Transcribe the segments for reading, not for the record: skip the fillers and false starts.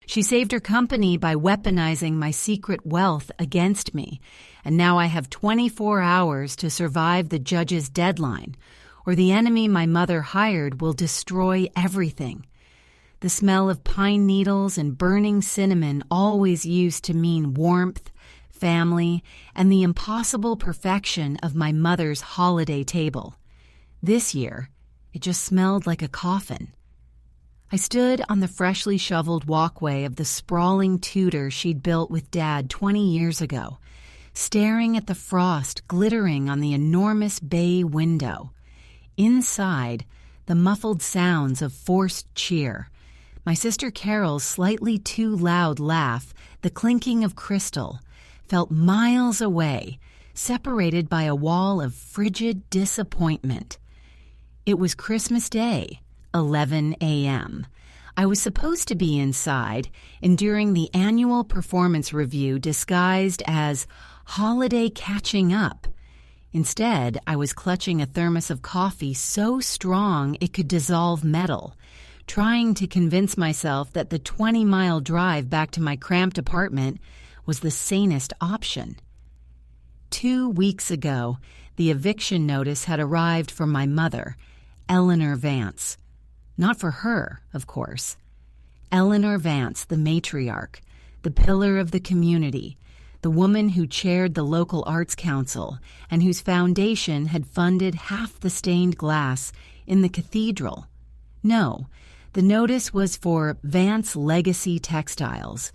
She saved her company by weaponizing my secret wealth against me, and now I have 24 hours to survive the judge's deadline, or the enemy my mother hired will destroy everything. The smell of pine needles and burning cinnamon always used to mean warmth, family, and the impossible perfection of my mother's holiday table. This year, it just smelled like a coffin. I stood on the freshly shoveled walkway of the sprawling Tudor she'd built with Dad 20 years ago, staring at the frost glittering on the enormous bay window. Inside, the muffled sounds of forced cheer, my sister Carol's slightly too loud laugh, the clinking of crystal, felt miles away, separated by a wall of frigid disappointment. It was Christmas Day, 11 a.m. I was supposed to be inside, enduring the annual performance review disguised as holiday catching up. Instead, I was clutching a thermos of coffee so strong it could dissolve metal, trying to convince myself that the 20-mile drive back to my cramped apartment was the sanest option. 2 weeks ago, the eviction notice had arrived from my mother, Eleanor Vance. Not for her, of course. Eleanor Vance, the matriarch, the pillar of the community, the woman who chaired the local arts council and whose foundation had funded half the stained glass in the cathedral. No, the notice was for Vance Legacy Textiles,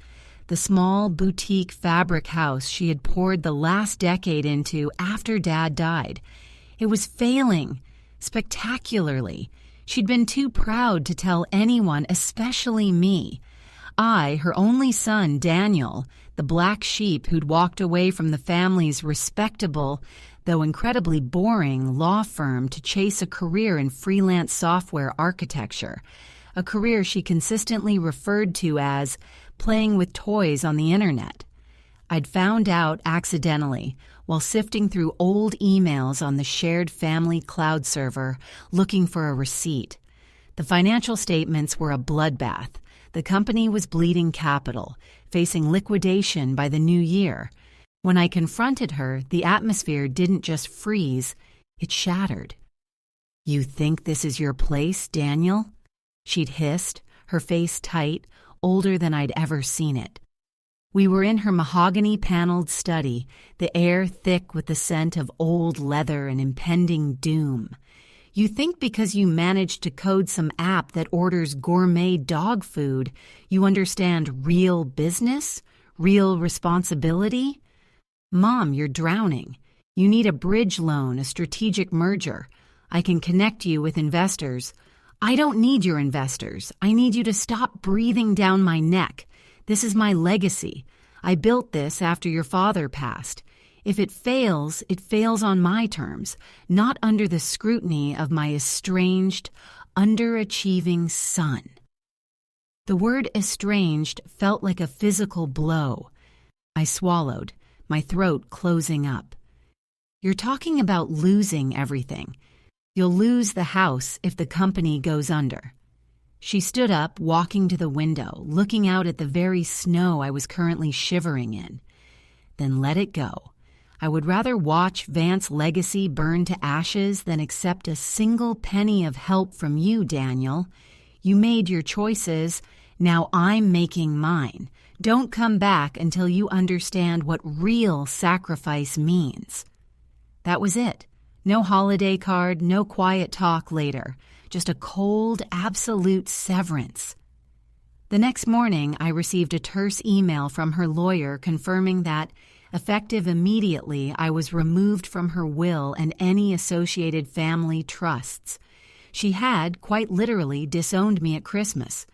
the small boutique fabric house she had poured the last decade into after Dad died. It was failing, spectacularly. She'd been too proud to tell anyone, especially me. I, her only son, Daniel, the black sheep who'd walked away from the family's respectable, though incredibly boring, law firm to chase a career in freelance software architecture, a career she consistently referred to as playing with toys on the internet. I'd found out accidentally while sifting through old emails on the shared family cloud server looking for a receipt. The financial statements were a bloodbath. The company was bleeding capital, facing liquidation by the new year. When I confronted her, the atmosphere didn't just freeze, it shattered. "You think this is your place, Daniel?" She'd hissed, her face tight, older than I'd ever seen it. We were in her mahogany-paneled study, the air thick with the scent of old leather and impending doom. "You think because you managed to code some app that orders gourmet dog food, you understand real business? Real responsibility? Mom, you're drowning. You need a bridge loan, a strategic merger. I can connect you with investors." "I don't need your investors. I need you to stop breathing down my neck. This is my legacy. I built this after your father passed. If it fails on my terms, not under the scrutiny of my estranged, underachieving son." The word estranged felt like a physical blow. I swallowed, my throat closing up. "You're talking about losing everything. You'll lose the house if the company goes under." She stood up, walking to the window, looking out at the very snow I was currently shivering in. "Then let it go. I would rather watch Vance Legacy burn to ashes than accept a single penny of help from you, Daniel. You made your choices. Now I'm making mine. Don't come back until you understand what real sacrifice means." That was it. No holiday card, no quiet talk later. Just a cold, absolute severance. The next morning, I received a terse email from her lawyer confirming that, effective immediately, I was removed from her will and any associated family trusts. She had, quite literally, disowned me at Christmas.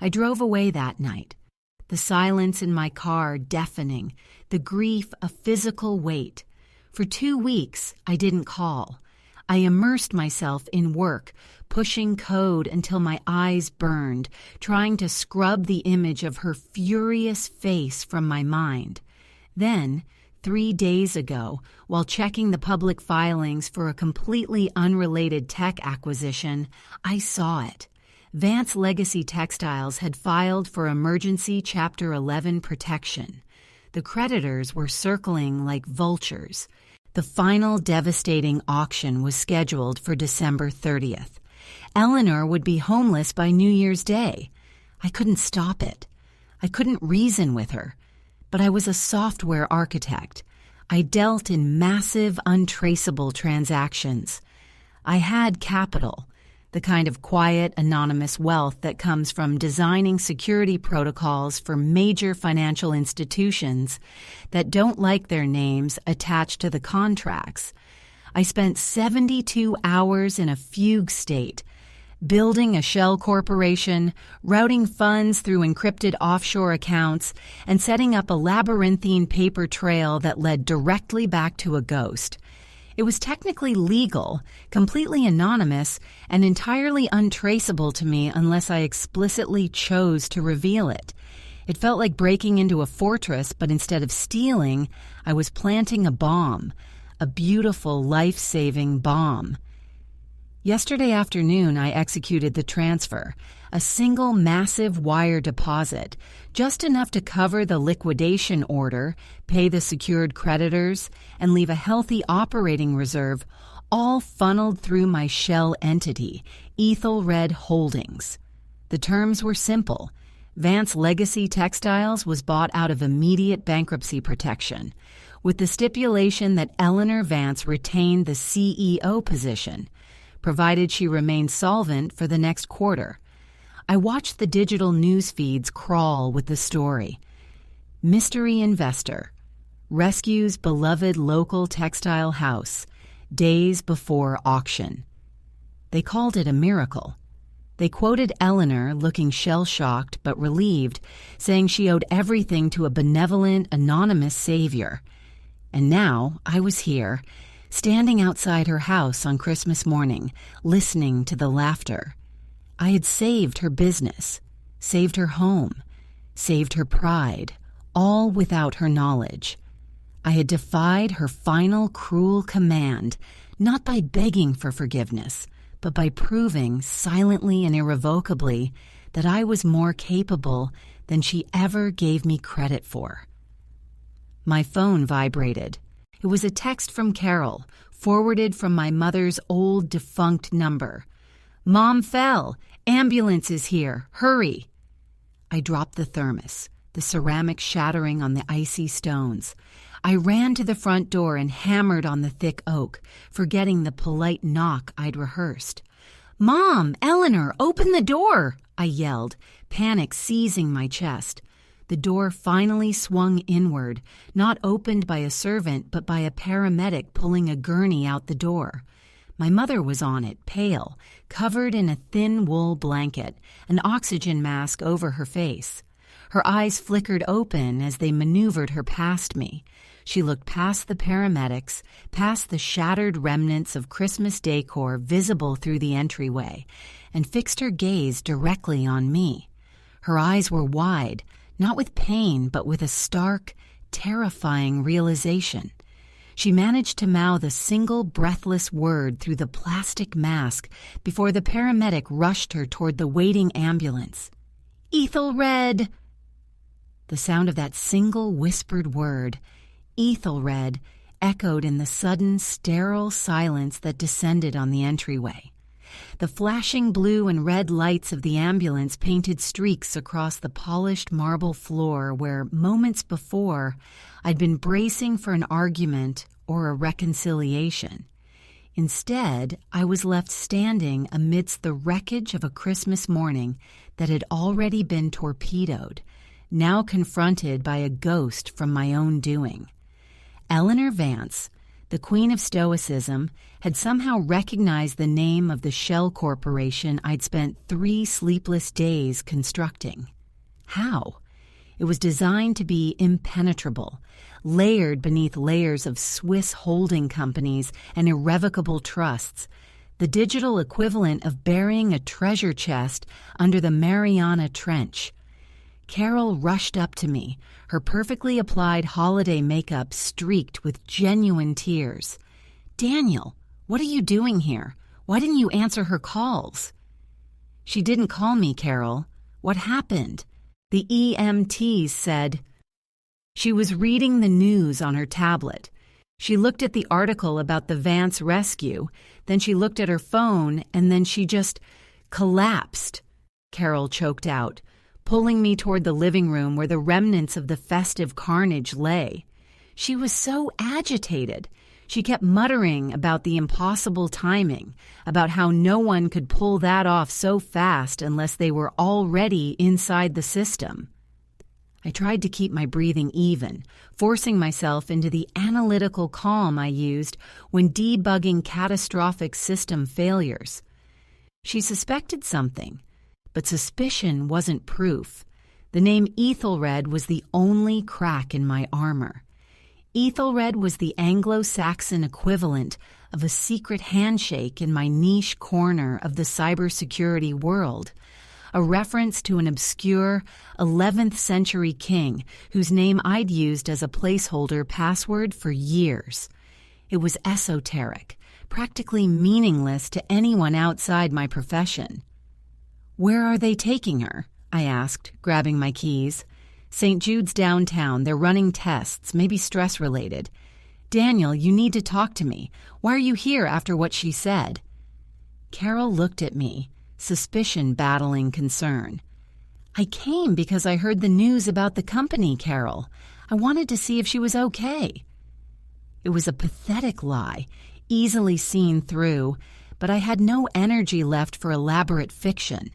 I drove away that night. The silence in my car deafening, the grief a physical weight. For 2 weeks, I didn't call. I immersed myself in work, pushing code until my eyes burned, trying to scrub the image of her furious face from my mind. Then, 3 days ago, while checking the public filings for a completely unrelated tech acquisition, I saw it. Vance Legacy Textiles had filed for emergency Chapter 11 protection. The creditors were circling like vultures. The final devastating auction was scheduled for December 30th. Eleanor would be homeless by New Year's Day. I couldn't stop it. I couldn't reason with her. But I was a software architect. I dealt in massive, untraceable transactions. I had capital, the kind of quiet, anonymous wealth that comes from designing security protocols for major financial institutions that don't like their names attached to the contracts. I spent 72 hours in a fugue state, building a shell corporation, routing funds through encrypted offshore accounts, and setting up a labyrinthine paper trail that led directly back to a ghost. It was technically legal, completely anonymous, and entirely untraceable to me unless I explicitly chose to reveal it. It felt like breaking into a fortress, but instead of stealing, I was planting a bomb, a beautiful, life-saving bomb. Yesterday afternoon, I executed the transfer, a single massive wire deposit, just enough to cover the liquidation order, pay the secured creditors, and leave a healthy operating reserve, all funneled through my shell entity, Ethelred Holdings. The terms were simple. Vance Legacy Textiles was bought out of immediate bankruptcy protection, with the stipulation that Eleanor Vance retained the CEO position, provided she remained solvent for the next quarter. I watched the digital news feeds crawl with the story. Mystery investor rescues beloved local textile house days before auction. They called it a miracle. They quoted Eleanor, looking shell-shocked but relieved, saying she owed everything to a benevolent, anonymous savior. And now I was here, standing outside her house on Christmas morning, listening to the laughter. I had saved her business, saved her home, saved her pride, all without her knowledge. I had defied her final cruel command, not by begging for forgiveness, but by proving silently and irrevocably that I was more capable than she ever gave me credit for. My phone vibrated. It was a text from Carol, forwarded from my mother's old defunct number. "Mom fell. Ambulance is here. Hurry." I dropped the thermos, the ceramic shattering on the icy stones. I ran to the front door and hammered on the thick oak, forgetting the polite knock I'd rehearsed. "Mom! Eleanor! Open the door!" I yelled, panic seizing my chest. The door finally swung inward, not opened by a servant, but by a paramedic pulling a gurney out the door. My mother was on it, pale, covered in a thin wool blanket, an oxygen mask over her face. Her eyes flickered open as they maneuvered her past me. She looked past the paramedics, past the shattered remnants of Christmas decor visible through the entryway, and fixed her gaze directly on me. Her eyes were wide, not with pain, but with a stark, terrifying realization. She managed to mouth a single breathless word through the plastic mask before the paramedic rushed her toward the waiting ambulance. "Ethelred!" The sound of that single whispered word, Ethelred, echoed in the sudden, sterile silence that descended on the entryway. The flashing blue and red lights of the ambulance painted streaks across the polished marble floor where, moments before, I'd been bracing for an argument or a reconciliation. Instead, I was left standing amidst the wreckage of a Christmas morning that had already been torpedoed, now confronted by a ghost from my own doing. Eleanor Vance, the queen of stoicism, had somehow recognized the name of the shell corporation I'd spent 3 sleepless days constructing. How? It was designed to be impenetrable, layered beneath layers of Swiss holding companies and irrevocable trusts, the digital equivalent of burying a treasure chest under the Mariana Trench. Carol rushed up to me, her perfectly applied holiday makeup streaked with genuine tears. "Daniel, what are you doing here? Why didn't you answer her calls?" She didn't call me, Carol. What happened? The EMTs said. She was reading the news on her tablet. She looked at the article about the Vance rescue, then she looked at her phone, and then she just collapsed, Carol choked out, pulling me toward the living room where the remnants of the festive carnage lay. She was so agitated. She kept muttering about the impossible timing, about how no one could pull that off so fast unless they were already inside the system. I tried to keep my breathing even, forcing myself into the analytical calm I used when debugging catastrophic system failures. She suspected something, but suspicion wasn't proof. The name Ethelred was the only crack in my armor. Ethelred was the Anglo-Saxon equivalent of a secret handshake in my niche corner of the cybersecurity world, a reference to an obscure 11th century king whose name I'd used as a placeholder password for years. It was esoteric, practically meaningless to anyone outside my profession. "Where are they taking her?" I asked, grabbing my keys. "St. Jude's downtown. They're running tests, maybe stress-related. Daniel, you need to talk to me. Why are you here after what she said?" Carol looked at me, suspicion battling concern. "I came because I heard the news about the company, Carol. I wanted to see if she was okay." It was a pathetic lie, easily seen through, but I had no energy left for elaborate fiction.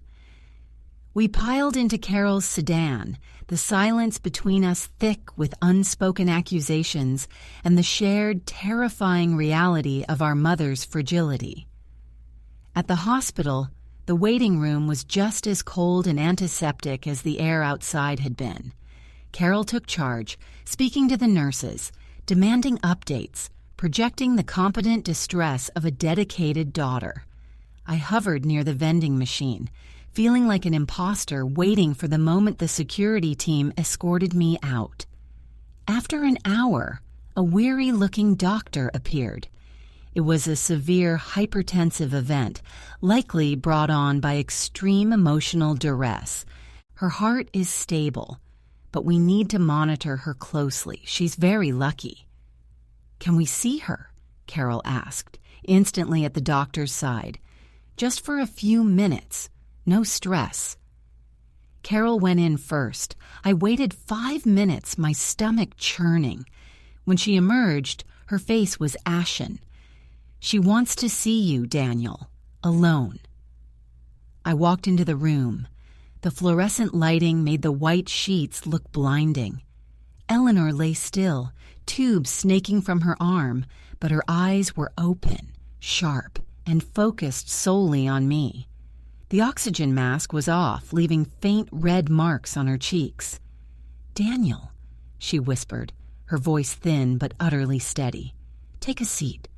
We piled into Carol's sedan, the silence between us thick with unspoken accusations and the shared, terrifying reality of our mother's fragility. At the hospital, the waiting room was just as cold and antiseptic as the air outside had been. Carol took charge, speaking to the nurses, demanding updates, projecting the competent distress of a dedicated daughter. I hovered near the vending machine, feeling like an imposter waiting for the moment the security team escorted me out. After an hour, a weary-looking doctor appeared. It was a severe hypertensive event, likely brought on by extreme emotional duress. Her heart is stable, but we need to monitor her closely. She's very lucky. "Can we see her?" Carol asked, instantly at the doctor's side. "Just for a few minutes. No stress." Carol went in first. I waited 5 minutes, my stomach churning. When she emerged, her face was ashen. "She wants to see you, Daniel. Alone." I walked into the room. The fluorescent lighting made the white sheets look blinding. Eleanor lay still, tubes snaking from her arm, but her eyes were open, sharp, and focused solely on me. The oxygen mask was off, leaving faint red marks on her cheeks. "Daniel," she whispered, her voice thin but utterly steady. "Take a seat."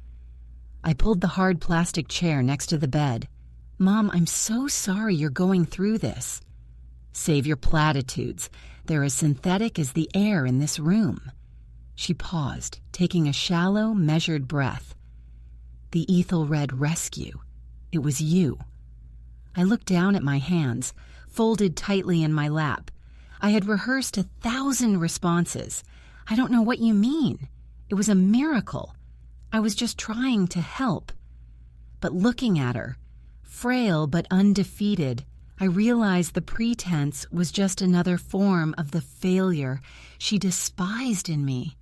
I pulled the hard plastic chair next to the bed. "Mom, I'm so sorry you're going through this." "Save your platitudes. They're as synthetic as the air in this room." She paused, taking a shallow, measured breath. "The Ethelred rescue. It was you." I looked down at my hands, folded tightly in my lap. I had rehearsed 1,000 responses. "I don't know what you mean. It was a miracle. I was just trying to help." But looking at her, frail but undefeated, I realized the pretense was just another form of the failure she despised in me.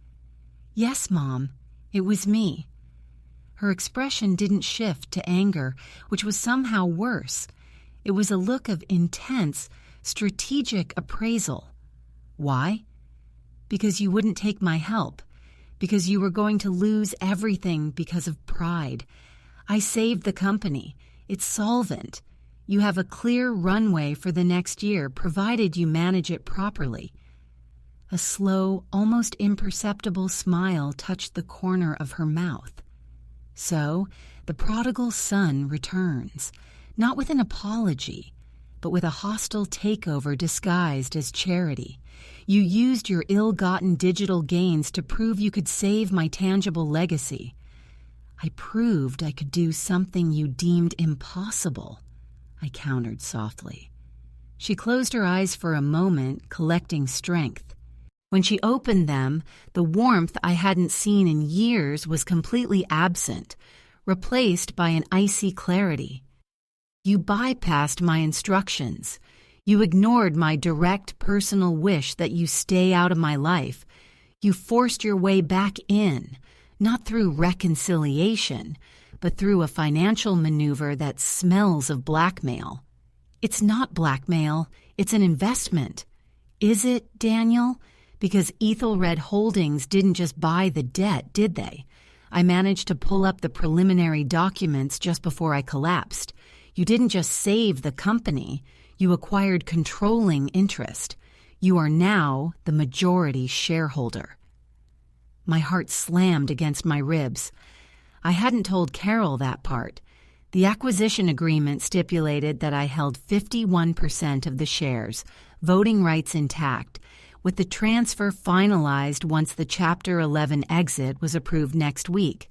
"Yes, Mom, it was me." Her expression didn't shift to anger, which was somehow worse. It was a look of intense, strategic appraisal. "Why?" "Because you wouldn't take my help. Because you were going to lose everything because of pride. I saved the company. It's solvent. You have a clear runway for the next year, provided you manage it properly." A slow, almost imperceptible smile touched the corner of her mouth. So, the prodigal son returns, not with an apology, but with a hostile takeover disguised as charity. You used your ill-gotten digital gains to prove you could save my tangible legacy. I proved I could do something you deemed impossible. I countered softly. She closed her eyes for a moment, collecting strength. When she opened them, the warmth I hadn't seen in years was completely absent, replaced by an icy clarity. You bypassed my instructions. You ignored my direct personal wish that you stay out of my life. You forced your way back in, not through reconciliation, but through a financial maneuver that smells of blackmail. It's not blackmail, it's an investment. Is it, Daniel? Because Ethelred Holdings didn't just buy the debt, did they? I managed to pull up the preliminary documents just before I collapsed. You didn't just save the company, you acquired controlling interest. You are now the majority shareholder. My heart slammed against my ribs. I hadn't told Carol that part. The acquisition agreement stipulated that I held 51% of the shares, voting rights intact, with the transfer finalized once the Chapter 11 exit was approved next week.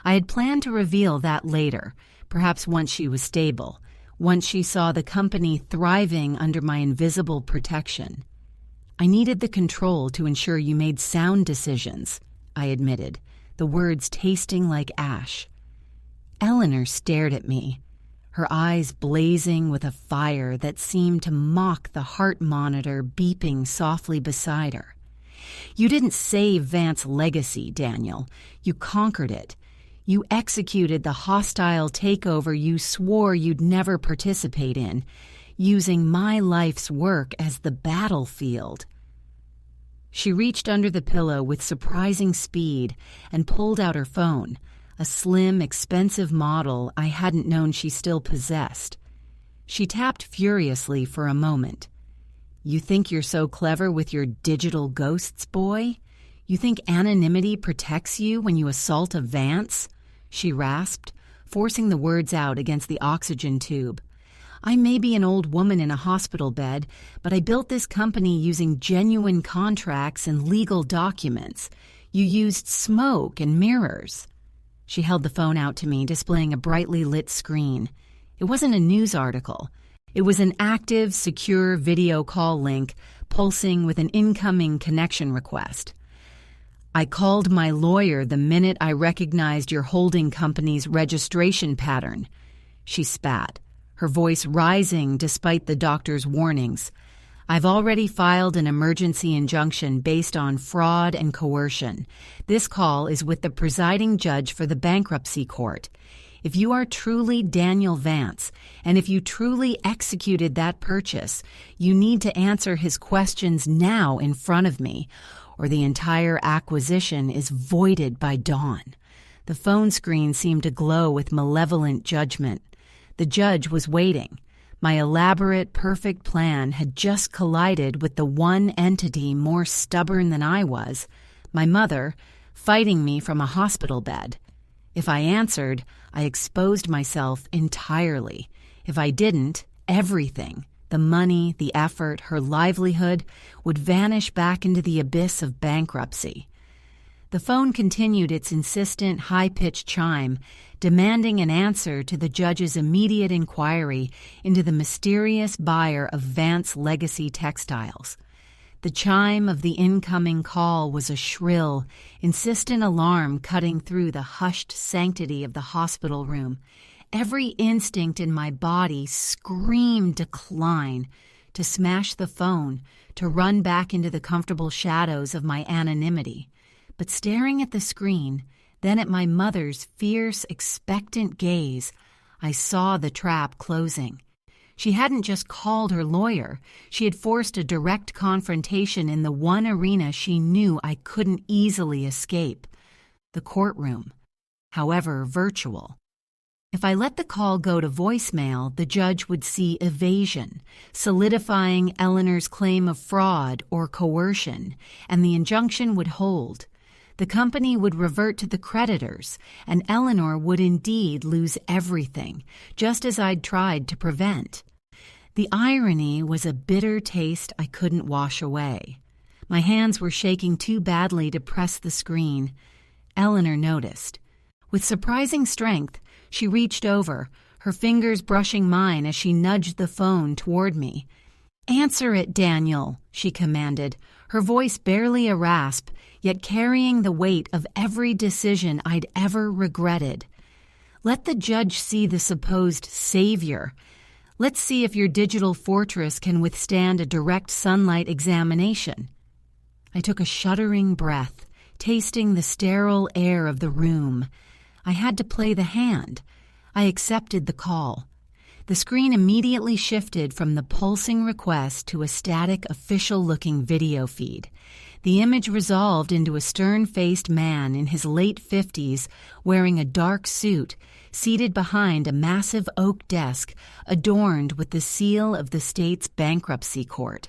I had planned to reveal that later, perhaps once she was stable, once she saw the company thriving under my invisible protection. I needed the control to ensure you made sound decisions, I admitted, the words tasting like ash. Eleanor stared at me, her eyes blazing with a fire that seemed to mock the heart monitor beeping softly beside her. You didn't save Vance's legacy, Daniel. You conquered it. You executed the hostile takeover you swore you'd never participate in, using my life's work as the battlefield. She reached under the pillow with surprising speed and pulled out her phone, a slim, expensive model I hadn't known she still possessed. She tapped furiously for a moment. You think you're so clever with your digital ghosts, boy? You think anonymity protects you when you assault a Vance? She rasped, forcing the words out against the oxygen tube. I may be an old woman in a hospital bed, but I built this company using genuine contracts and legal documents. You used smoke and mirrors. She held the phone out to me, displaying a brightly lit screen. It wasn't a news article. It was an active, secure video call link pulsing with an incoming connection request. I called my lawyer the minute I recognized your holding company's registration pattern. She spat, her voice rising despite the doctor's warnings. I've already filed an emergency injunction based on fraud and coercion. This call is with the presiding judge for the bankruptcy court. If you are truly Daniel Vance, and if you truly executed that purchase, you need to answer his questions now in front of me, or the entire acquisition is voided by dawn. The phone screen seemed to glow with malevolent judgment. The judge was waiting. My elaborate, perfect plan had just collided with the one entity more stubborn than I was, my mother, fighting me from a hospital bed. If I answered, I exposed myself entirely. If I didn't, everything, the money, the effort, her livelihood, would vanish back into the abyss of bankruptcy. The phone continued its insistent, high-pitched chime, demanding an answer to the judge's immediate inquiry into the mysterious buyer of Vance Legacy Textiles. The chime of the incoming call was a shrill, insistent alarm cutting through the hushed sanctity of the hospital room. Every instinct in my body screamed decline, to smash the phone, to run back into the comfortable shadows of my anonymity. But staring at the screen, then at my mother's fierce, expectant gaze, I saw the trap closing. She hadn't just called her lawyer. She had forced a direct confrontation in the one arena she knew I couldn't easily escape, the courtroom, however virtual. If I let the call go to voicemail, the judge would see evasion, solidifying Eleanor's claim of fraud or coercion, and the injunction would hold. The company would revert to the creditors, and Eleanor would indeed lose everything, just as I'd tried to prevent. The irony was a bitter taste I couldn't wash away. My hands were shaking too badly to press the screen. Eleanor noticed. With surprising strength, she reached over, her fingers brushing mine as she nudged the phone toward me. "Answer it, Daniel," she commanded, her voice barely a rasp, yet carrying the weight of every decision I'd ever regretted. "Let the judge see the supposed savior. Let's see if your digital fortress can withstand a direct sunlight examination." I took a shuddering breath, tasting the sterile air of the room. I had to play the hand. I accepted the call. The screen immediately shifted from the pulsing request to a static, official-looking video feed. The image resolved into a stern-faced man in his late 50s wearing a dark suit, seated behind a massive oak desk adorned with the seal of the state's bankruptcy court.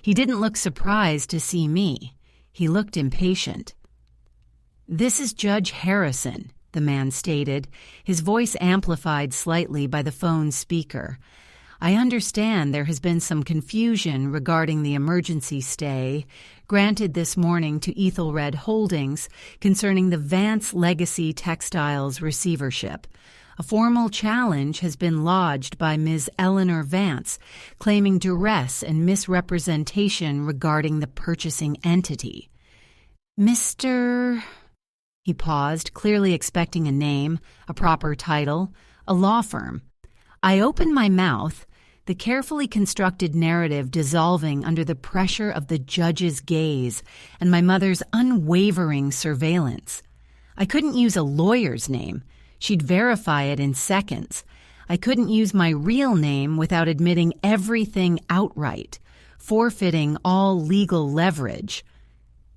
He didn't look surprised to see me. He looked impatient. "This is Judge Harrison," the man stated, his voice amplified slightly by the phone's speaker. "I understand there has been some confusion regarding the emergency stay granted this morning to Ethelred Holdings concerning the Vance Legacy Textiles receivership. A formal challenge has been lodged by Ms. Eleanor Vance, claiming duress and misrepresentation regarding the purchasing entity." "Mr.?" He paused, clearly expecting a name, a proper title, a law firm. I opened my mouth, the carefully constructed narrative dissolving under the pressure of the judge's gaze and my mother's unwavering surveillance. I couldn't use a lawyer's name. She'd verify it in seconds. I couldn't use my real name without admitting everything outright, forfeiting all legal leverage.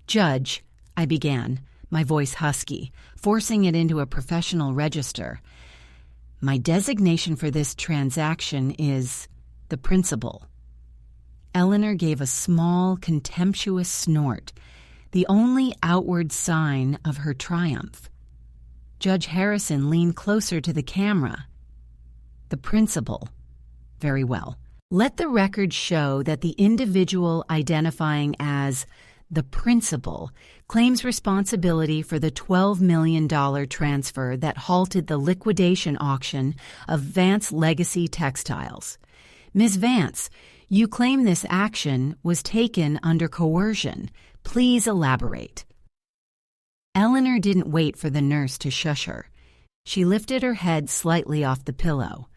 "Judge," I began, my voice husky, forcing it into a professional register. "My designation for this transaction is the principal." Eleanor gave a small, contemptuous snort, the only outward sign of her triumph. Judge Harrison leaned closer to the camera. "The principal. Very well. Let the record show that the individual identifying as the principal claims responsibility for the $12 million transfer that halted the liquidation auction of Vance Legacy Textiles. Ms. Vance, you claim this action was taken under coercion. Please elaborate." Eleanor didn't wait for the nurse to shush her. She lifted her head slightly off the pillow.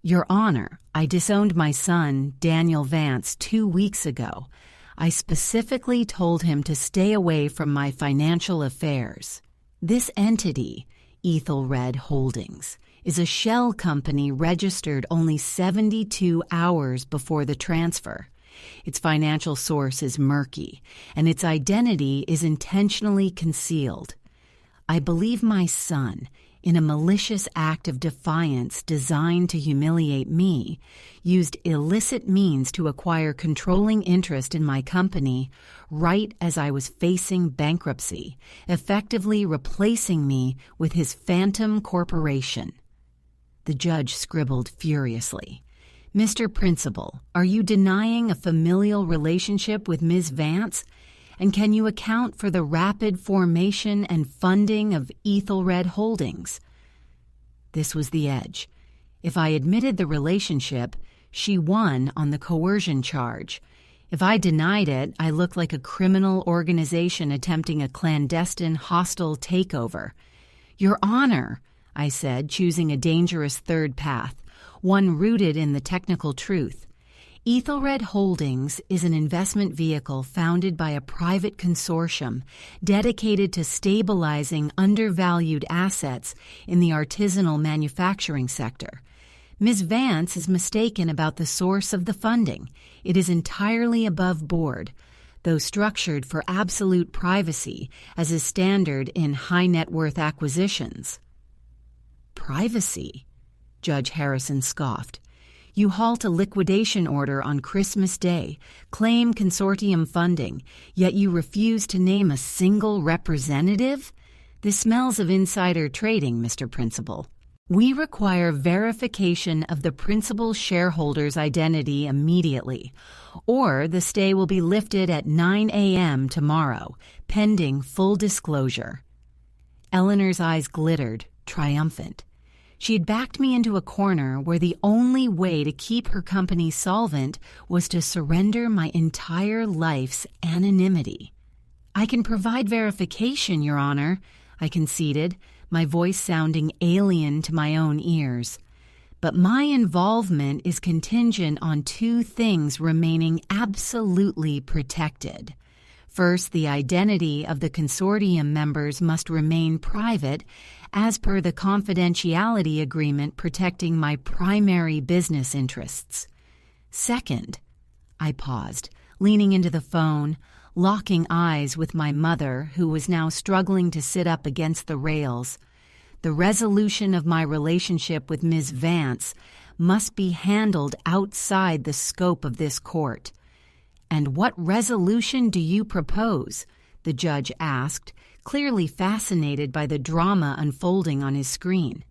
"Your Honor, I disowned my son, Daniel Vance, 2 weeks ago. I specifically told him to stay away from my financial affairs. This entity, Ethelred Holdings, is a shell company registered only 72 hours before the transfer. Its financial source is murky, and its identity is intentionally concealed. I believe my son, in a malicious act of defiance designed to humiliate me, used illicit means to acquire controlling interest in my company right as I was facing bankruptcy, effectively replacing me with his phantom corporation." The judge scribbled furiously. "Mr. Principal, are you denying a familial relationship with Ms. Vance? And can you account for the rapid formation and funding of Ethelred Holdings?" This was the edge. If I admitted the relationship, she won on the coercion charge. If I denied it, I looked like a criminal organization attempting a clandestine, hostile takeover. "Your Honor," I said, choosing a dangerous third path, one rooted in the technical truth. Ethelred Holdings is an investment vehicle founded by a private consortium dedicated to stabilizing undervalued assets in the artisanal manufacturing sector. Ms. Vance is mistaken about the source of the funding. It is entirely above board, though structured for absolute privacy, as is standard in high-net-worth acquisitions. "Privacy?" Judge Harrison scoffed. "You halt a liquidation order on Christmas Day, claim consortium funding, yet you refuse to name a single representative? This smells of insider trading, Mr. Principal. We require verification of the principal shareholder's identity immediately, or the stay will be lifted at 9 a.m. tomorrow, pending full disclosure." Eleanor's eyes glittered, triumphant. She had backed me into a corner where the only way to keep her company solvent was to surrender my entire life's anonymity. "I can provide verification, Your Honor," I conceded, my voice sounding alien to my own ears. "But my involvement is contingent on two things remaining absolutely protected. First, the identity of the consortium members must remain private, as per the confidentiality agreement protecting my primary business interests. Second," I paused, leaning into the phone, locking eyes with my mother, who was now struggling to sit up against the rails, "the resolution of my relationship with Ms. Vance must be handled outside the scope of this court." "And what resolution do you propose?" the judge asked, clearly fascinated by the drama unfolding on his screen.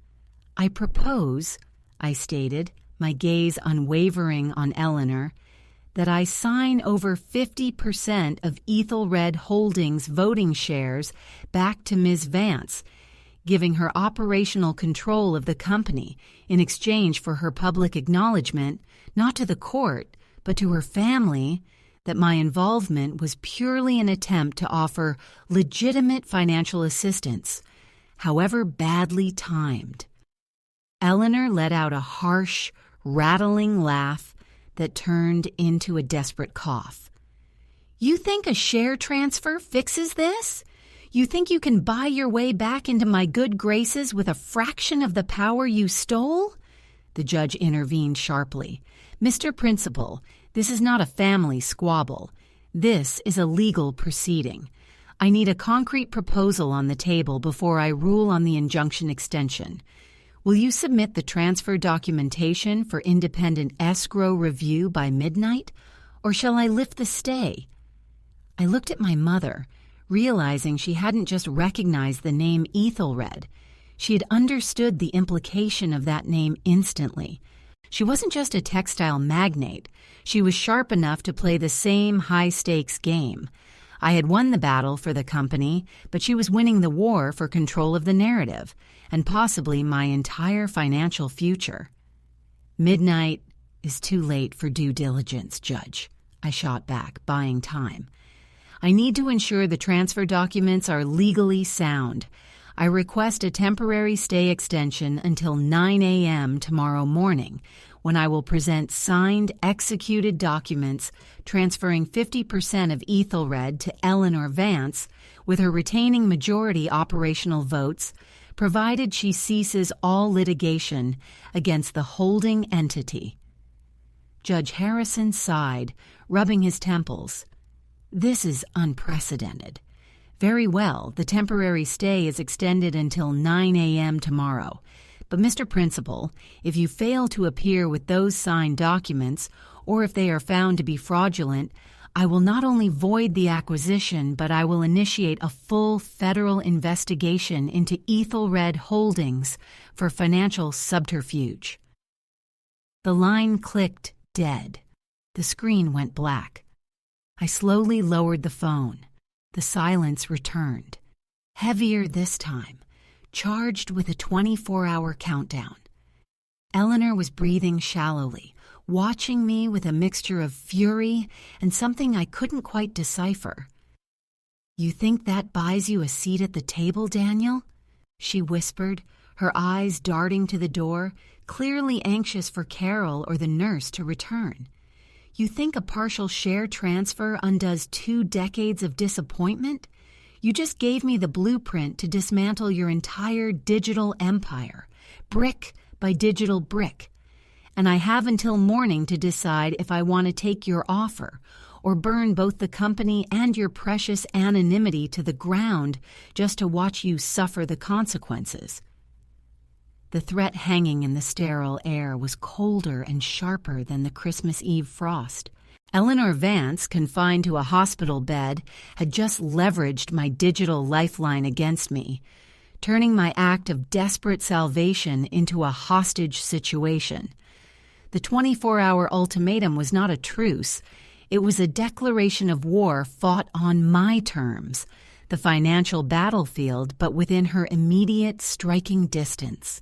"I propose," I stated, my gaze unwavering on Eleanor, "that I sign over 50% of Ethelred Holdings voting shares back to Ms. Vance, giving her operational control of the company in exchange for her public acknowledgement, not to the court, but to her family, that my involvement was purely an attempt to offer legitimate financial assistance, however badly timed." Eleanor let out a harsh, rattling laugh that turned into a desperate cough. "You think a share transfer fixes this? You think you can buy your way back into my good graces with a fraction of the power you stole?" The judge intervened sharply. "Mr. Principal, this is not a family squabble. This is a legal proceeding. I need a concrete proposal on the table before I rule on the injunction extension. Will you submit the transfer documentation for independent escrow review by midnight, or shall I lift the stay?" I looked at my mother, realizing she hadn't just recognized the name Ethelred. She had understood the implication of that name instantly. She wasn't just a textile magnate. She was sharp enough to play the same high-stakes game. I had won the battle for the company, but she was winning the war for control of the narrative, and possibly my entire financial future. "Midnight is too late for due diligence, Judge," I shot back, buying time. "I need to ensure the transfer documents are legally sound. I request a temporary stay extension until 9 a.m. tomorrow morning, when I will present signed, executed documents transferring 50% of Ethelred to Eleanor Vance, with her retaining majority operational votes, provided she ceases all litigation against the holding entity." Judge Harrison sighed, rubbing his temples. "This is unprecedented. Very well, the temporary stay is extended until 9 a.m. tomorrow. But, Mr. Principal, if you fail to appear with those signed documents, or if they are found to be fraudulent, I will not only void the acquisition, but I will initiate a full federal investigation into Ethelred Holdings for financial subterfuge." The line clicked dead. The screen went black. I slowly lowered the phone. The silence returned, heavier this time, charged with a 24-hour countdown. Eleanor was breathing shallowly, watching me with a mixture of fury and something I couldn't quite decipher. "You think that buys you a seat at the table, Daniel?" she whispered, her eyes darting to the door, clearly anxious for Carol or the nurse to return. "You think a partial share transfer undoes 2 decades of disappointment? You just gave me the blueprint to dismantle your entire digital empire, brick by digital brick. And I have until morning to decide if I want to take your offer or burn both the company and your precious anonymity to the ground just to watch you suffer the consequences." The threat hanging in the sterile air was colder and sharper than the Christmas Eve frost. Eleanor Vance, confined to a hospital bed, had just leveraged my digital lifeline against me, turning my act of desperate salvation into a hostage situation. The 24-hour ultimatum was not a truce. It was a declaration of war fought on my terms, the financial battlefield, but within her immediate striking distance.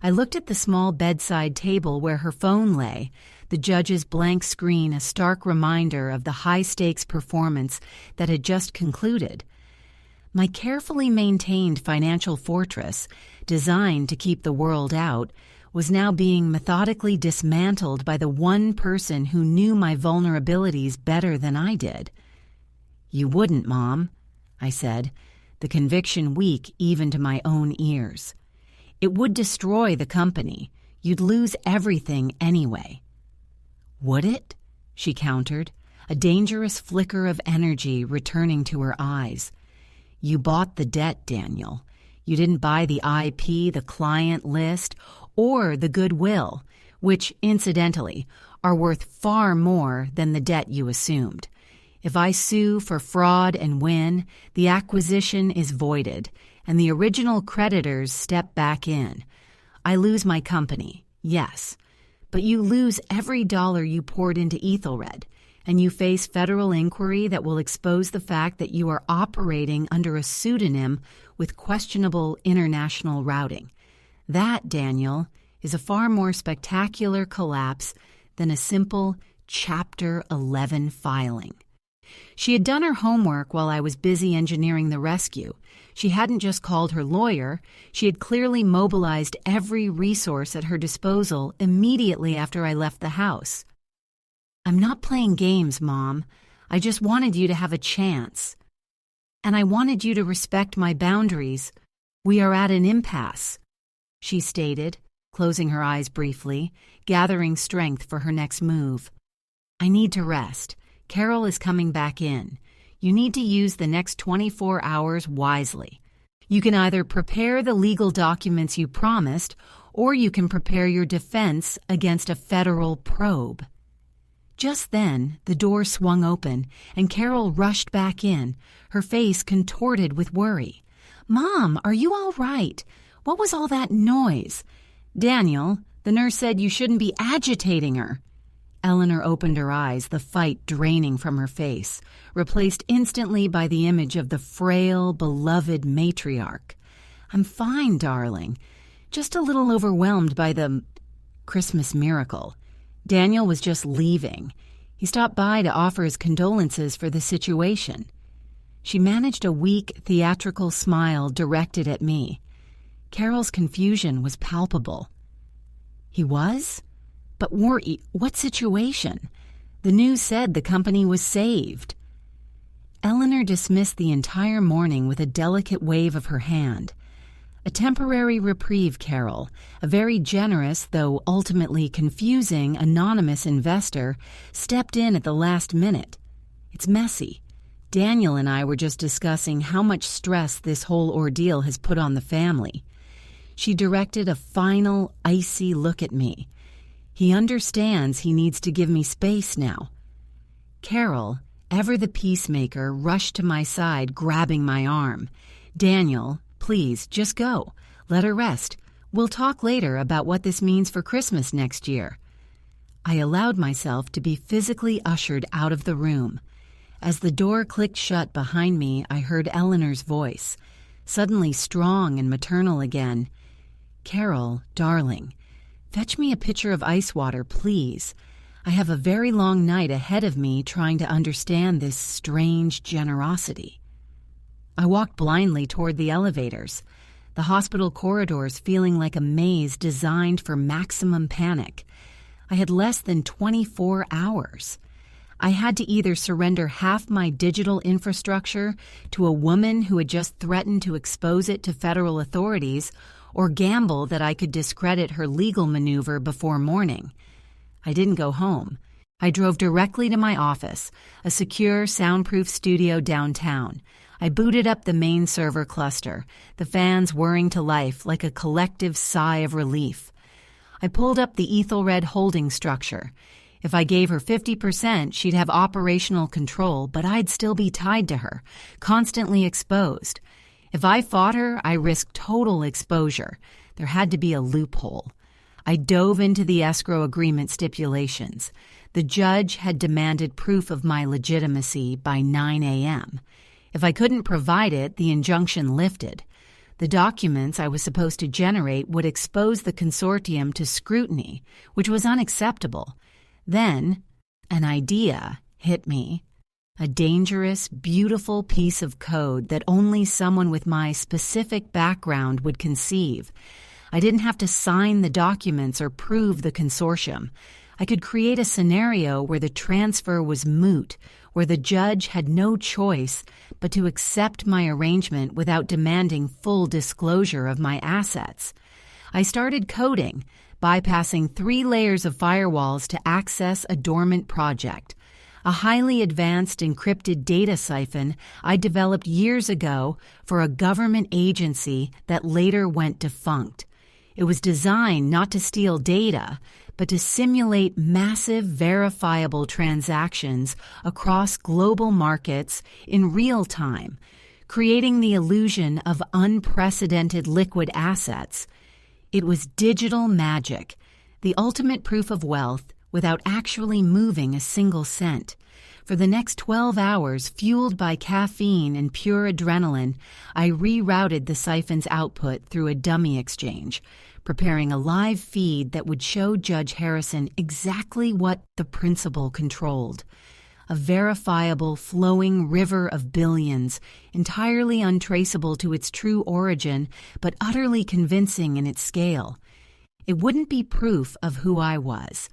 I looked at the small bedside table where her phone lay, the judge's blank screen a stark reminder of the high-stakes performance that had just concluded. My carefully maintained financial fortress, designed to keep the world out, was now being methodically dismantled by the one person who knew my vulnerabilities better than I did. "You wouldn't, Mom," I said, the conviction weak even to my own ears. "It would destroy the company. You'd lose everything anyway." "Would it?" she countered, a dangerous flicker of energy returning to her eyes. "You bought the debt, Daniel. You didn't buy the IP, the client list, or the goodwill, which, incidentally, are worth far more than the debt you assumed. If I sue for fraud and win, the acquisition is voided, and the original creditors step back in. I lose my company, yes, but you lose every dollar you poured into Ethelred, and you face federal inquiry that will expose the fact that you are operating under a pseudonym with questionable international routing. That, Daniel, is a far more spectacular collapse than a simple Chapter 11 filing." She had done her homework while I was busy engineering the rescue. She hadn't just called her lawyer, she had clearly mobilized every resource at her disposal immediately after I left the house. "I'm not playing games, Mom. I just wanted you to have a chance. And I wanted you to respect my boundaries. We are at an impasse," she stated, closing her eyes briefly, gathering strength for her next move. "I need to rest. Carol is coming back in. You need to use the next 24 hours wisely. You can either prepare the legal documents you promised, or you can prepare your defense against a federal probe." Just then, the door swung open, and Carol rushed back in, her face contorted with worry. "Mom, are you all right? What was all that noise?" "Daniel, the nurse said you shouldn't be agitating her." Eleanor opened her eyes, the fight draining from her face, replaced instantly by the image of the frail, beloved matriarch. "I'm fine, darling. Just a little overwhelmed by the Christmas miracle. Daniel was just leaving. He stopped by to offer his condolences for the situation." She managed a weak, theatrical smile directed at me. Carol's confusion was palpable. "He was? But what situation? The news said the company was saved." Eleanor dismissed the entire morning with a delicate wave of her hand. "A temporary reprieve, Carol. A very generous, though ultimately confusing, anonymous investor stepped in at the last minute. It's messy. Daniel and I were just discussing how much stress this whole ordeal has put on the family." She directed a final, icy look at me. "He understands he needs to give me space now." Carol, ever the peacemaker, rushed to my side, grabbing my arm. "Daniel, please, just go. Let her rest. We'll talk later about what this means for Christmas next year." I allowed myself to be physically ushered out of the room. As the door clicked shut behind me, I heard Eleanor's voice, suddenly strong and maternal again. "Carol, darling, fetch me a pitcher of ice water, please. I have a very long night ahead of me trying to understand this strange generosity." I walked blindly toward the elevators, the hospital corridors feeling like a maze designed for maximum panic. I had less than 24 hours. I had to either surrender half my digital infrastructure to a woman who had just threatened to expose it to federal authorities, or gamble that I could discredit her legal maneuver before morning. I didn't go home. I drove directly to my office, a secure, soundproof studio downtown. I booted up the main server cluster, the fans whirring to life like a collective sigh of relief. I pulled up the Ethelred holding structure. If I gave her 50%, she'd have operational control, but I'd still be tied to her, constantly exposed. If I fought her, I risked total exposure. There had to be a loophole. I dove into the escrow agreement stipulations. The judge had demanded proof of my legitimacy by 9 a.m. If I couldn't provide it, the injunction lifted. The documents I was supposed to generate would expose the consortium to scrutiny, which was unacceptable. Then, an idea hit me. A dangerous, beautiful piece of code that only someone with my specific background would conceive. I didn't have to sign the documents or prove the consortium. I could create a scenario where the transfer was moot, where the judge had no choice but to accept my arrangement without demanding full disclosure of my assets. I started coding, bypassing 3 layers of firewalls to access a dormant project. A highly advanced encrypted data siphon I developed years ago for a government agency that later went defunct. It was designed not to steal data, but to simulate massive verifiable transactions across global markets in real time, creating the illusion of unprecedented liquid assets. It was digital magic, the ultimate proof of wealth without actually moving a single cent. For the next 12 hours, fueled by caffeine and pure adrenaline, I rerouted the siphon's output through a dummy exchange, preparing a live feed that would show Judge Harrison exactly what the principal controlled. A verifiable, flowing river of billions, entirely untraceable to its true origin, but utterly convincing in its scale. It wouldn't be proof of who I was,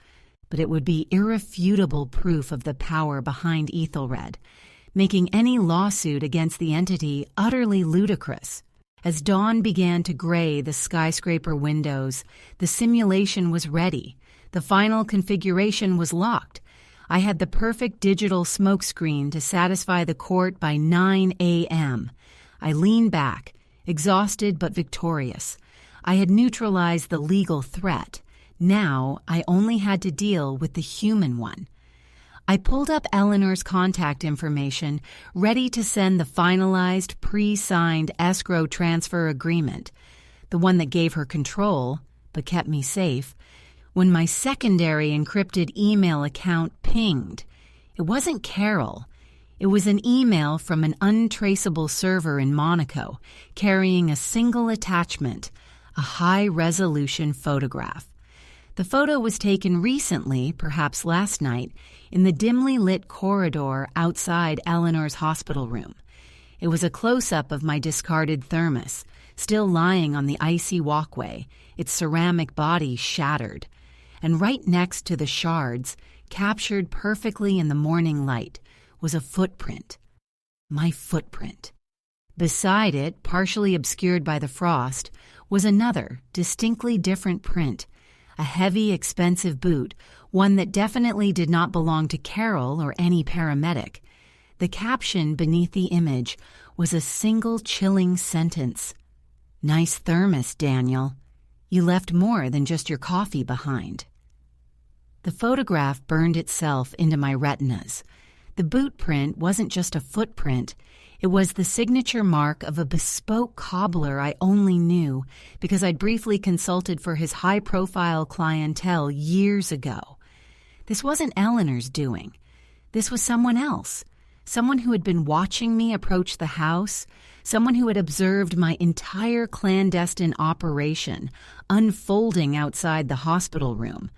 but it would be irrefutable proof of the power behind Ethelred, making any lawsuit against the entity utterly ludicrous. As dawn began to gray the skyscraper windows, the simulation was ready. The final configuration was locked. I had the perfect digital smokescreen to satisfy the court by 9 a.m. I leaned back, exhausted but victorious. I had neutralized the legal threat. Now I only had to deal with the human one. I pulled up Eleanor's contact information, ready to send the finalized, pre-signed escrow transfer agreement, the one that gave her control, but kept me safe, when my secondary encrypted email account pinged. It wasn't Carol. It was an email from an untraceable server in Monaco, carrying a single attachment, a high-resolution photograph. The photo was taken recently, perhaps last night, in the dimly lit corridor outside Eleanor's hospital room. It was a close-up of my discarded thermos, still lying on the icy walkway, its ceramic body shattered. And right next to the shards, captured perfectly in the morning light, was a footprint. My footprint. Beside it, partially obscured by the frost, was another, distinctly different print. A heavy, expensive boot, one that definitely did not belong to Carol or any paramedic. The caption beneath the image was a single chilling sentence. "Nice thermos, Daniel. You left more than just your coffee behind." The photograph burned itself into my retinas. The boot print wasn't just a footprint. It was the signature mark of a bespoke cobbler I only knew because I'd briefly consulted for his high-profile clientele years ago. This wasn't Eleanor's doing. This was someone else, someone who had been watching me approach the house, someone who had observed my entire clandestine operation unfolding outside the hospital room.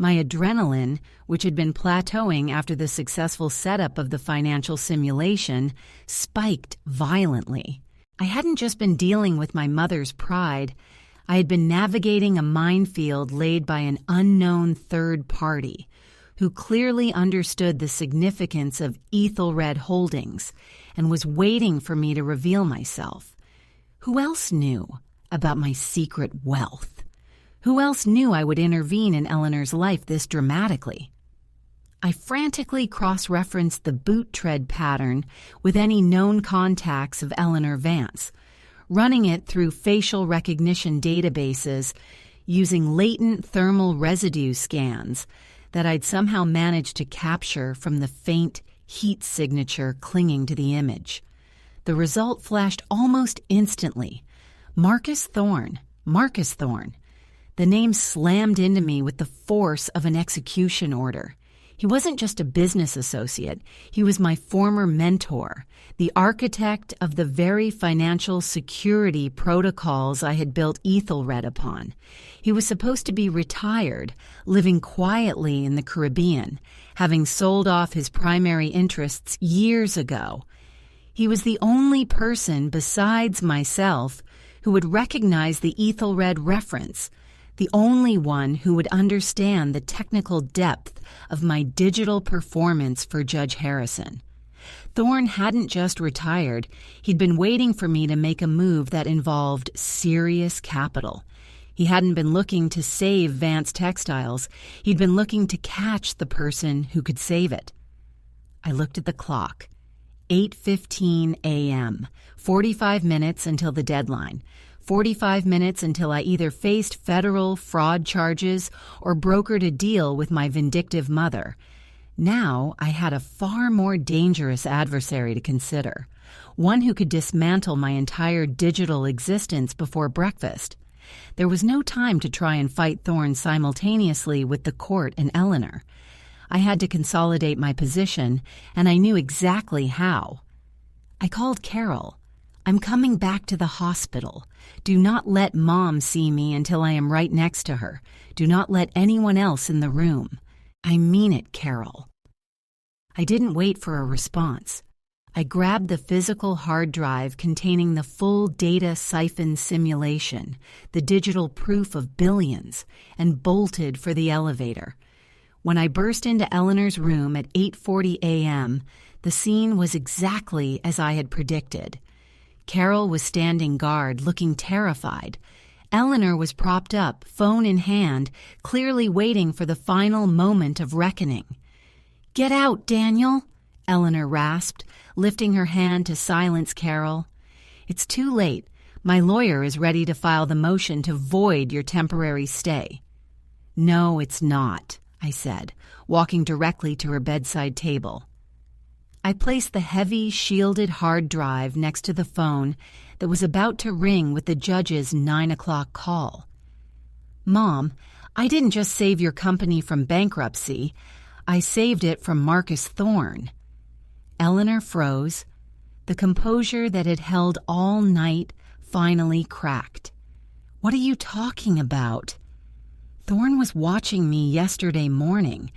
My adrenaline, which had been plateauing after the successful setup of the financial simulation, spiked violently. I hadn't just been dealing with my mother's pride. I had been navigating a minefield laid by an unknown third party who clearly understood the significance of Ethelred Holdings and was waiting for me to reveal myself. Who else knew about my secret wealth? Who else knew I would intervene in Eleanor's life this dramatically? I frantically cross-referenced the boot tread pattern with any known contacts of Eleanor Vance, running it through facial recognition databases using latent thermal residue scans that I'd somehow managed to capture from the faint heat signature clinging to the image. The result flashed almost instantly. Marcus Thorne. Marcus Thorne. The name slammed into me with the force of an execution order. He wasn't just a business associate, he was my former mentor, the architect of the very financial security protocols I had built Ethelred upon. He was supposed to be retired, living quietly in the Caribbean, having sold off his primary interests years ago. He was the only person besides myself who would recognize the Ethelred reference, the only one who would understand the technical depth of my digital performance for Judge Harrison. Thorne hadn't just retired, he'd been waiting for me to make a move that involved serious capital. He hadn't been looking to save Vance Textiles, he'd been looking to catch the person who could save it. I looked at the clock. 8:15 a.m., 45 minutes until the deadline. 45 minutes until I either faced federal fraud charges or brokered a deal with my vindictive mother. Now I had a far more dangerous adversary to consider, one who could dismantle my entire digital existence before breakfast. There was no time to try and fight Thorne simultaneously with the court and Eleanor. I had to consolidate my position, and I knew exactly how. I called Carol. "I'm coming back to the hospital. Do not let Mom see me until I am right next to her. Do not let anyone else in the room. I mean it, Carol." I didn't wait for a response. I grabbed the physical hard drive containing the full data siphon simulation, the digital proof of billions, and bolted for the elevator. When I burst into Eleanor's room at 8:40 a.m., the scene was exactly as I had predicted. Carol was standing guard, looking terrified. Eleanor was propped up, phone in hand, clearly waiting for the final moment of reckoning. "Get out, Daniel," Eleanor rasped, lifting her hand to silence Carol. "It's too late. My lawyer is ready to file the motion to void your temporary stay." "No, it's not," I said, walking directly to her bedside table. I placed the heavy, shielded hard drive next to the phone that was about to ring with the judge's 9 o'clock call. "Mom, I didn't just save your company from bankruptcy. I saved it from Marcus Thorne." Eleanor froze. The composure that had held all night finally cracked. "What are you talking about?" "Thorne was watching me yesterday morning.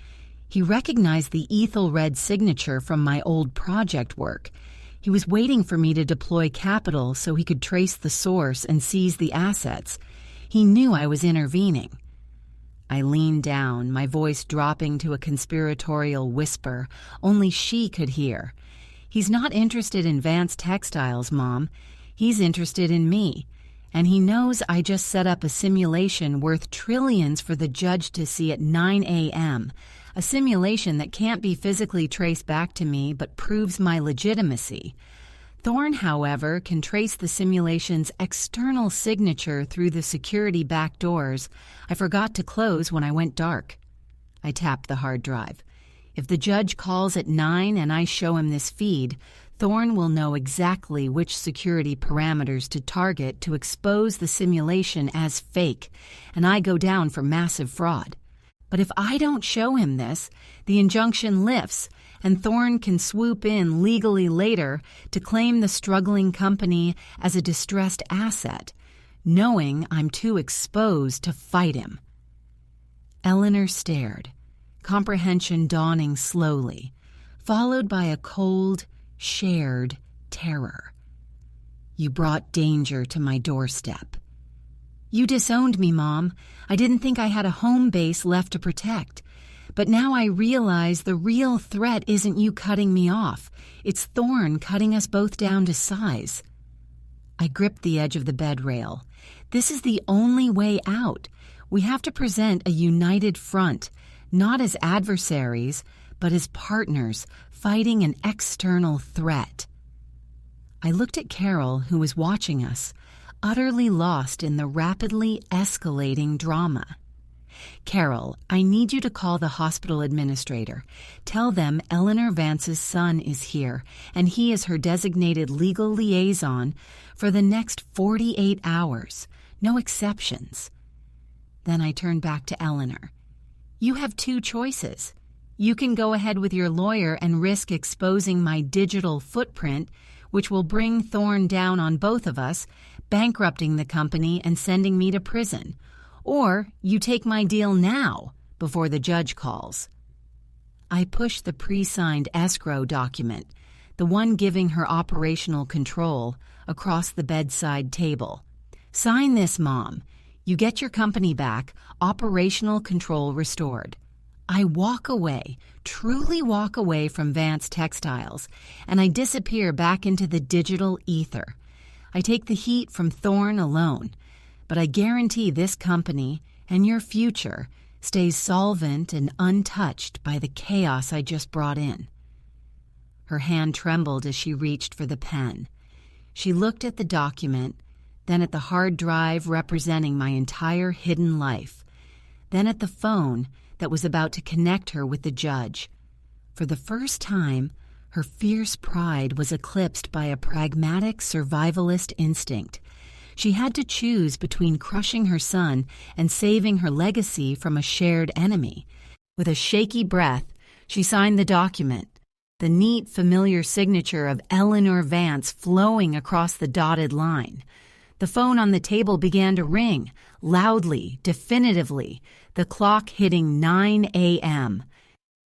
He recognized the Ethelred signature from my old project work. He was waiting for me to deploy capital so he could trace the source and seize the assets. He knew I was intervening." I leaned down, my voice dropping to a conspiratorial whisper only she could hear. "He's not interested in Vance Textiles, Mom. He's interested in me. And he knows I just set up a simulation worth trillions for the judge to see at 9 a.m., a simulation that can't be physically traced back to me but proves my legitimacy. Thorne, however, can trace the simulation's external signature through the security back doors I forgot to close when I went dark." I tapped the hard drive. "If the judge calls at 9 and I show him this feed, Thorne will know exactly which security parameters to target to expose the simulation as fake, and I go down for massive fraud. But if I don't show him this, the injunction lifts, and Thorne can swoop in legally later to claim the struggling company as a distressed asset, knowing I'm too exposed to fight him." Eleanor stared, comprehension dawning slowly, followed by a cold, shared terror. "You brought danger to my doorstep." "You disowned me, Mom. I didn't think I had a home base left to protect. But now I realize the real threat isn't you cutting me off. It's Thorne cutting us both down to size." I gripped the edge of the bed rail. "This is the only way out. We have to present a united front, not as adversaries, but as partners fighting an external threat." I looked at Carol, who was watching us, utterly lost in the rapidly escalating drama. "Carol, I need you to call the hospital administrator. Tell them Eleanor Vance's son is here, and he is her designated legal liaison for the next 48 hours. No exceptions." Then I turned back to Eleanor. "You have two choices. You can go ahead with your lawyer and risk exposing my digital footprint, which will bring Thorne down on both of us, bankrupting the company and sending me to prison. Or you take my deal now, before the judge calls." I pushed the pre-signed escrow document, the one giving her operational control, across the bedside table. "Sign this, Mom. You get your company back, operational control restored." I walk away, truly walk away from Vance Textiles, and I disappear back into the digital ether. I take the heat from Thorne alone, but I guarantee this company and your future stays solvent and untouched by the chaos I just brought in. Her hand trembled as she reached for the pen. She looked at the document, then at the hard drive representing my entire hidden life, then at the phone that was about to connect her with the judge. For the first time, her fierce pride was eclipsed by a pragmatic survivalist instinct. She had to choose between crushing her son and saving her legacy from a shared enemy. With a shaky breath, she signed the document, the neat, familiar signature of Eleanor Vance flowing across the dotted line. The phone on the table began to ring, loudly, definitively, the clock hitting 9 a.m.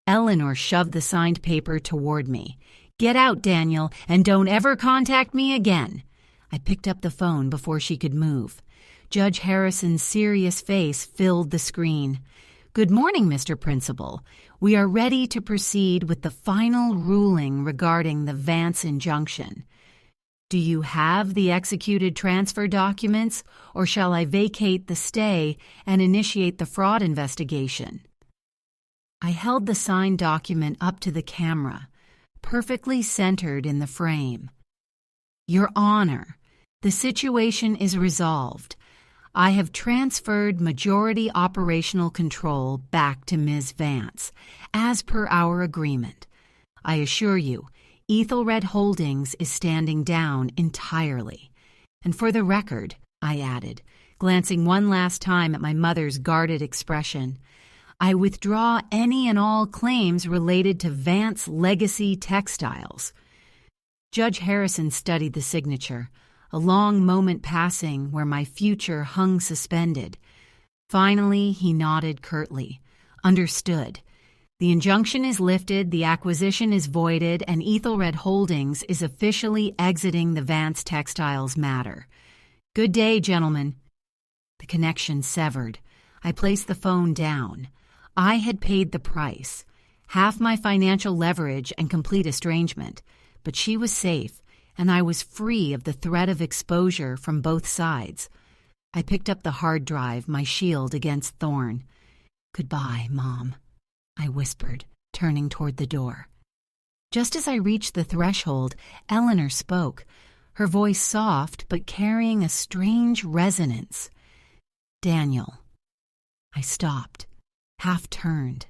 Eleanor shoved the signed paper toward me. "Get out, Daniel, and don't ever contact me again." I picked up the phone before she could move. Judge Harrison's serious face filled the screen. "Good morning, Mr. Principal. We are ready to proceed with the final ruling regarding the Vance injunction. Do you have the executed transfer documents, or shall I vacate the stay and initiate the fraud investigation?" I held the signed document up to the camera, perfectly centered in the frame. "Your Honor, the situation is resolved. I have transferred majority operational control back to Ms. Vance, as per our agreement. I assure you, Ethelred Holdings is standing down entirely. And for the record," I added, glancing one last time at my mother's guarded expression, "I withdraw any and all claims related to Vance Legacy Textiles." Judge Harrison studied the signature, a long moment passing where my future hung suspended. Finally, he nodded curtly. "Understood. The injunction is lifted, the acquisition is voided, and Ethelred Holdings is officially exiting the Vance Textiles matter. Good day, gentlemen." The connection severed. I placed the phone down. I had paid the price, half my financial leverage and complete estrangement, but she was safe, and I was free of the threat of exposure from both sides. I picked up the hard drive, my shield against Thorne. "Goodbye, Mom," I whispered, turning toward the door. Just as I reached the threshold, Eleanor spoke, her voice soft but carrying a strange resonance. "Daniel." I stopped, half turned.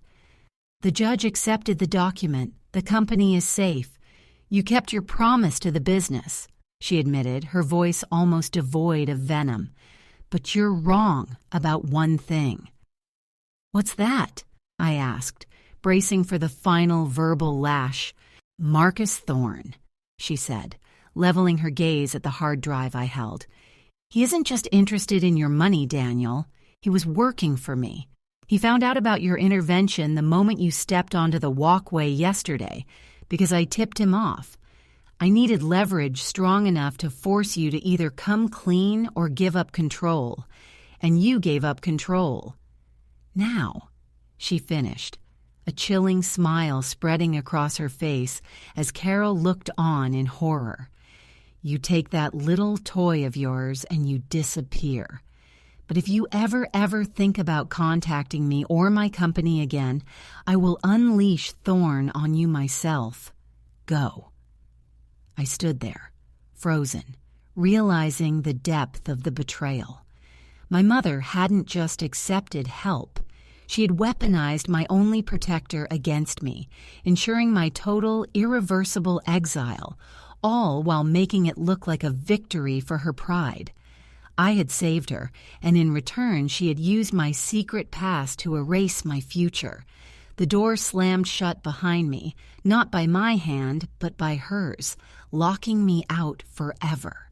"The judge accepted the document. The company is safe. You kept your promise to the business," she admitted, her voice almost devoid of venom. "But you're wrong about one thing." "What's that?" I asked, bracing for the final verbal lash. "Marcus Thorne," she said, leveling her gaze at the hard drive I held. "He isn't just interested in your money, Daniel. He was working for me. He found out about your intervention the moment you stepped onto the walkway yesterday, because I tipped him off. I needed leverage strong enough to force you to either come clean or give up control, and you gave up control. Now," she finished, a chilling smile spreading across her face as Carol looked on in horror. "You take that little toy of yours and you disappear. But if you ever think about contacting me or my company again, I will unleash Thorne on you myself. Go." I stood there, frozen, realizing the depth of the betrayal. My mother hadn't just accepted help. She had weaponized my only protector against me, ensuring my total, irreversible exile, all while making it look like a victory for her pride. I had saved her, and in return she had used my secret past to erase my future. The door slammed shut behind me, not by my hand, but by hers, locking me out forever.